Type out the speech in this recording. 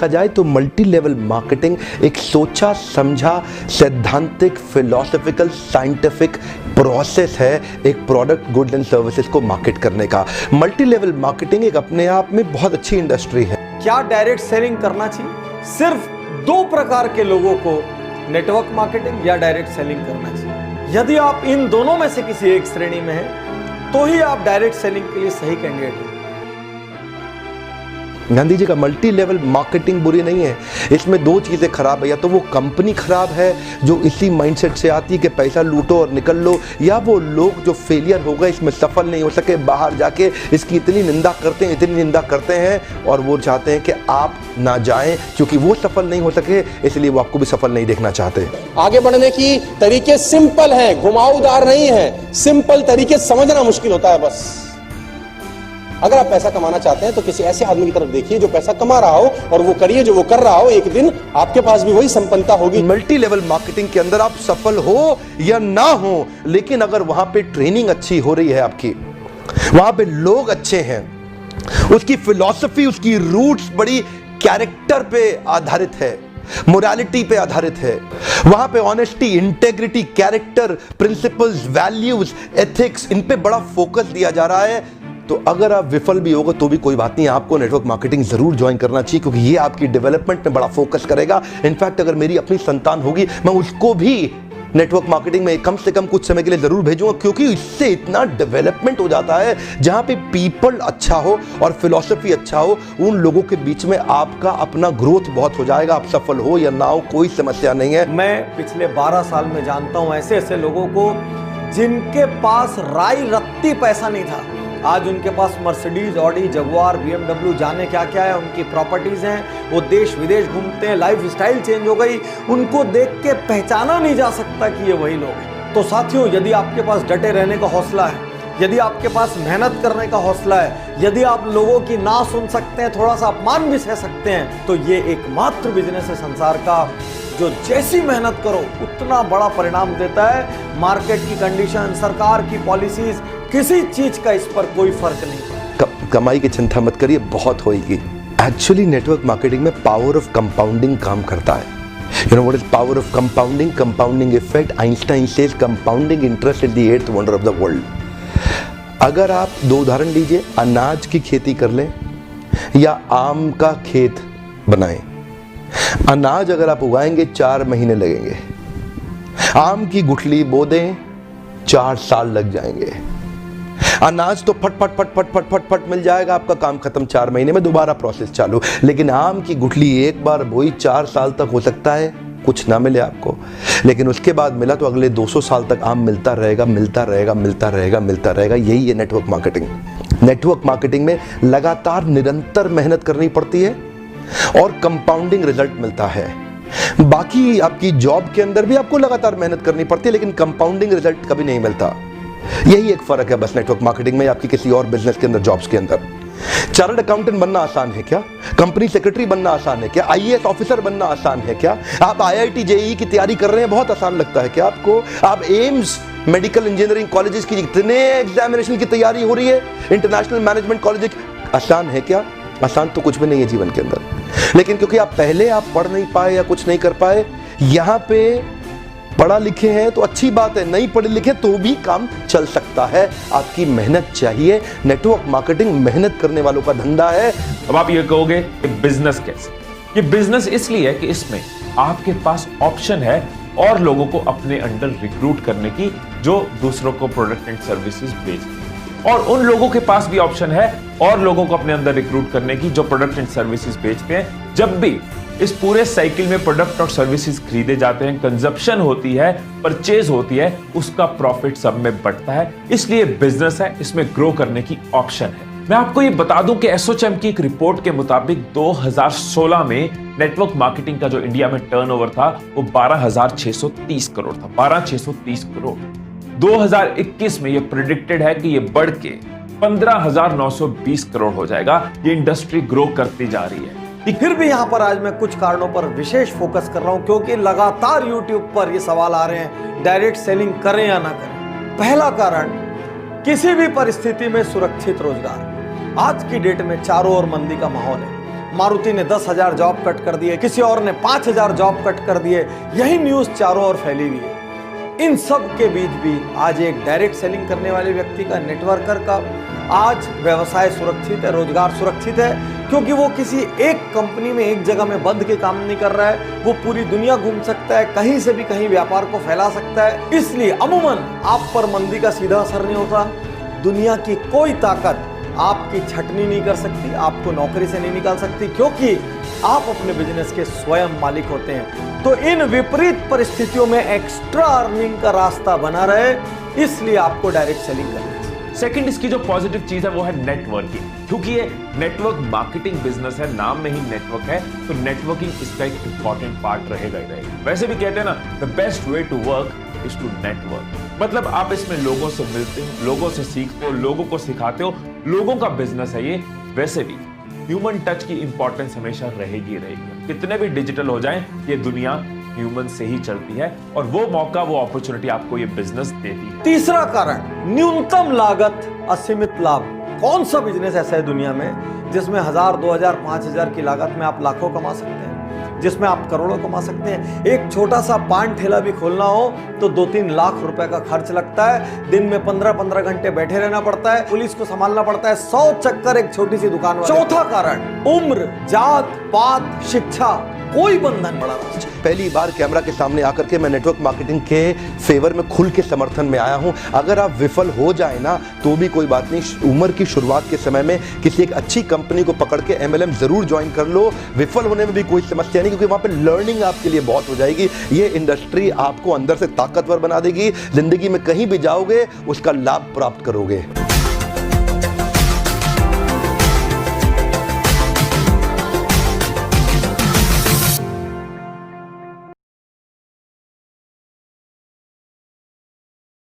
जाए तो multi level marketing एक सोचा समझा सैद्धांतिक फिलोसॉफिकल साइंटिफिक प्रोसेस है एक प्रोडक्ट गुड एंड सर्विसेज को मार्केट करने का। मल्टी लेवल मार्केटिंग एक अपने आप में बहुत अच्छी इंडस्ट्री है। क्या डायरेक्ट सेलिंग करना चाहिए? सिर्फ दो प्रकार के लोगों को नेटवर्क मार्केटिंग या डायरेक्ट सेलिंग करना चाहिए। यदि आप इन दोनों में से किसी एक श्रेणी में हैं तो ही आप डायरेक्ट सेलिंग के लिए सही कैंडिडेट हैं। गांधी जी का मल्टी लेवल मार्केटिंग बुरी नहीं है, इसमें दो चीज़ें खराब है, या तो वो कंपनी खराब है जो इसी माइंडसेट से आती है कि पैसा लूटो और निकल लो, या वो लोग जो फेलियर हो गए इसमें सफल नहीं हो सके बाहर जाके इसकी इतनी निंदा करते हैं और वो चाहते हैं कि आप ना जाएं क्योंकि वो सफल नहीं हो सके इसलिए वो आपको भी सफल नहीं देखना चाहते। आगे बढ़ने की तरीके सिंपल हैं, घुमावदार नहीं है। सिंपल तरीके समझना मुश्किल होता है। बस अगर आप पैसा कमाना चाहते हैं तो किसी ऐसे आदमी की तरफ देखिए जो पैसा कमा रहा हो और वो करिए जो वो कर रहा हो। एक दिन आपके पास भी वही संपन्नता होगी। मल्टी लेवल मार्केटिंग के अंदर आप सफल हो या ना हो, लेकिन अगर वहां पे ट्रेनिंग अच्छी हो रही है आपकी, वहां पे लोग अच्छे हैं, उसकी फिलॉसफी उसकी रूट्स बड़ी कैरेक्टर पे आधारित है, मोरालिटी पे आधारित है, वहां पे honesty integrity character principles values ethics in पे बड़ा फोकस दिया जा रहा है, तो अगर आप विफल भी होगा तो भी कोई बात नहीं, आपको नेटवर्क मार्केटिंग जरूर ज्वाइन करना चाहिए क्योंकि ये आपकी डेवलपमेंट में बड़ा फोकस करेगा। इनफैक्ट अगर मेरी अपनी संतान होगी मैं उसको भी नेटवर्क मार्केटिंग में कम से कम कुछ समय के लिए जरूर भेजूंगा क्योंकि इससे इतना डेवलपमेंट हो जाता है जहां पे पीपल अच्छा हो और फिलॉसफी अच्छा हो, उन लोगों के बीच में आपका अपना ग्रोथ बहुत हो जाएगा। आप सफल हो या ना हो कोई समस्या नहीं है। मैं पिछले 12 साल में जानता हूं ऐसे ऐसे लोगों को जिनके पास राई रत्ती पैसा नहीं था, आज उनके पास मर्सिडीज ऑडी जगुआर BMW जाने क्या क्या है, उनकी प्रॉपर्टीज हैं, वो देश विदेश घूमते हैं, लाइफ स्टाइल चेंज हो गई, उनको देख के पहचाना नहीं जा सकता कि ये वही लोग हैं। तो साथियों, यदि आपके पास डटे रहने का हौसला है, यदि आपके पास मेहनत करने का हौसला है, यदि आप लोगों की ना सुन सकते हैं, थोड़ा सा अपमान भी सह सकते हैं, तो ये एकमात्र बिजनेस है संसार का जो जैसी मेहनत करो उतना बड़ा परिणाम देता है। मार्केट की कंडीशन, सरकार की पॉलिसीज, किसी चीज का इस पर कोई फर्क नहीं पड़ता। कमाई की चिंता मत करिए, बहुत होएगी। एक्चुअली नेटवर्क मार्केटिंग में पावर ऑफ कंपाउंडिंग काम करता है। You know what is power of compounding? Compounding effect. Einstein says compounding interest is the 8th wonder of the world. अगर आप दो उदाहरण लीजिए, अनाज की खेती कर लें या आम का खेत बनाएं। अनाज अगर आप उगाएंगे 4 महीने लगेंगे, आम की गुठली बो दें 4 साल लग जाएंगे। अनाज तो फट फट फट फट फट फट फट मिल जाएगा, आपका काम खत्म, 4 महीने में दोबारा प्रोसेस चालू। लेकिन आम की गुठली एक बार बोई 4 साल तक हो सकता है कुछ ना मिले आपको, लेकिन उसके बाद मिला तो अगले 200 साल तक आम मिलता रहेगा मिलता रहेगा मिलता रहेगा मिलता रहेगा। यही है नेटवर्क मार्केटिंग। नेटवर्क मार्केटिंग में लगातार निरंतर मेहनत करनी पड़ती है और कंपाउंडिंग रिजल्ट मिलता है। बाकी आपकी जॉब के अंदर भी आपको लगातार मेहनत करनी पड़ती है लेकिन कंपाउंडिंग रिजल्ट कभी नहीं मिलता। यही एक फर्क है बस नेटवर्क मार्केटिंग में आपकी किसी और बिजनेस के अंदर, जॉब्स के अंदर। चार्टर्ड अकाउंटेंट बनना आसान है क्या? कंपनी सेक्रेटरी बनना आसान है क्या? IAS ऑफिसर बनना आसान है क्या? आप IIT JEE की तैयारी कर रहे हैं, बहुत आसान लगता है क्या आपको? आप एम्स मेडिकल इंजीनियरिंग कॉलेजेस की इतने एग्जामिनेशन की तैयारी हो रही है, इंटरनेशनल मैनेजमेंट कॉलेज, आसान है क्या? आसान तो कुछ भी नहीं है जीवन के अंदर। लेकिन क्योंकि आप पहले पढ़ नहीं पाए या कुछ नहीं कर पाए, यहां पे पढ़ा लिखे हैं तो अच्छी बात है, नहीं पढ़े लिखे तो भी काम चल सकता है। आपकी मेहनत चाहिए। नेटवर्क मार्केटिंग मेहनत करने वालों का धंधा है। अब आप ये कहोगे कि बिजनेस कैसे? ये बिजनेस इसलिए है कि इसमें आपके पास ऑप्शन है और लोगों को अपने अंडर रिक्रूट करने की जो दूसरों को प्रोडक्ट एंड सर्विसेज बेचते हैं, और उन लोगों के पास भी ऑप्शन है और लोगों को अपने अंदर रिक्रूट करने की जो प्रोडक्ट एंड सर्विसेज बेचते हैं। जब भी इस पूरे साइकिल में प्रोडक्ट और सर्विसेज खरीदे जाते हैं, कंजप्शन होती है, परचेज होती है, उसका प्रॉफिट सब में बढ़ता है। इसलिए बिजनेस है, इसमें ग्रो करने की ऑप्शन है। मैं आपको ये बता दूं कि एसोचैम की एक रिपोर्ट के मुताबिक 2016 में नेटवर्क मार्केटिंग का जो इंडिया में टर्नओवर था वो 12,630 करोड़ था। 12,630 करोड़। 2021 में ये प्रेडिक्टेड है कि ये बढ़ के 15,920 करोड़ हो जाएगा। ये इंडस्ट्री ग्रो करती जा रही है। फिर भी यहां पर आज मैं कुछ कारणों पर विशेष फोकस कर रहा हूं क्योंकि लगातार YouTube पर ये सवाल आ रहे हैं, डायरेक्ट सेलिंग करें या ना करें। पहला कारण, किसी भी परिस्थिति में सुरक्षित रोजगार। आज की डेट में चारों ओर मंदी का माहौल है, मारुति ने 10,000 जॉब कट कर दिए, किसी और ने 5,000 जॉब कट कर दिए। यही न्यूज़ चारों ओर फैली हुई है। इन सब के बीच भी आज एक डायरेक्ट सेलिंग करने वाले व्यक्ति का, नेटवर्कर का आज व्यवसाय सुरक्षित है, रोजगार सुरक्षित है, क्योंकि वो किसी एक कंपनी में एक जगह में बंद के काम नहीं कर रहा है। वो पूरी दुनिया घूम सकता है, कहीं से भी कहीं व्यापार को फैला सकता है। इसलिए अमूमन आप पर मंदी का सीधा असर नहीं होता। दुनिया की कोई ताकत आपकी छटनी नहीं कर सकती, आपको नौकरी से नहीं निकाल सकती, क्योंकि आप अपने बिजनेस के स्वयं मालिक होते हैं। तो इन विपरीत परिस्थितियों में एक्स्ट्रा अर्निंग का रास्ता बना रहे, इसलिए आपको डायरेक्ट सेलिंग करनी चाहिए। सेकंड, इसकी जो पॉजिटिव चीज है वो है नेटवर्किंग, क्योंकि ये नेटवर्क मार्केटिंग बिजनेस है, नाम में ही नेटवर्क है, तो नेटवर्किंग इसका एक इंपॉर्टेंट पार्ट रहेगा ही रहेगा। वैसे भी कहते हैं ना, the best way to work is to network. मतलब आप इसमें लोगों से मिलते हो, लोगों से सीखते हो, लोगों को सिखाते हो, लोगों का बिजनेस है ये। वैसे भी ह्यूमन टच की इंपॉर्टेंस हमेशा रहेगी रहेगी। कितने भी डिजिटल हो जाएं, ये दुनिया ह्यूमन से ही चलती है, और वो मौका, वो अपॉर्चुनिटी आपको ये बिजनेस देती है। तीसरा कारण, न्यूनतम लागत असीमित लाभ। कौन सा बिजनेस ऐसा है दुनिया में जिसमें 1,000, 2,000, 5,000 की लागत में आप लाखों कमा सकते हैं, जिसमें आप करोड़ों कमा सकते हैं। एक छोटा सा पान ठेला भी खोलना हो तो 2-3 लाख रुपए का खर्च लगता है। दिन में 15-15 घंटे बैठे रहना पड़ता है, पुलिस को संभालना पड़ता है, 100 चक्कर एक छोटी सी दुकान वाले। चौथा कारण, उम्र, जात पात, शिक्षा, कोई बंधन बड़ा नहीं। पहली बार कैमरा के सामने आकर के मैं नेटवर्क मार्केटिंग के फेवर में खुल के समर्थन में आया हूं। अगर आप विफल हो जाए ना तो भी कोई बात नहीं, उम्र की शुरुआत के समय में किसी एक अच्छी कंपनी को पकड़ के MLM जरूर ज्वाइन कर लो। विफल होने में भी कोई समस्या नहीं, क्योंकि वहां पे लर्निंग आपके लिए बहुत हो जाएगी। ये इंडस्ट्री आपको अंदर से ताकतवर बना देगी, जिंदगी में कहीं भी जाओगे उसका लाभ प्राप्त करोगे।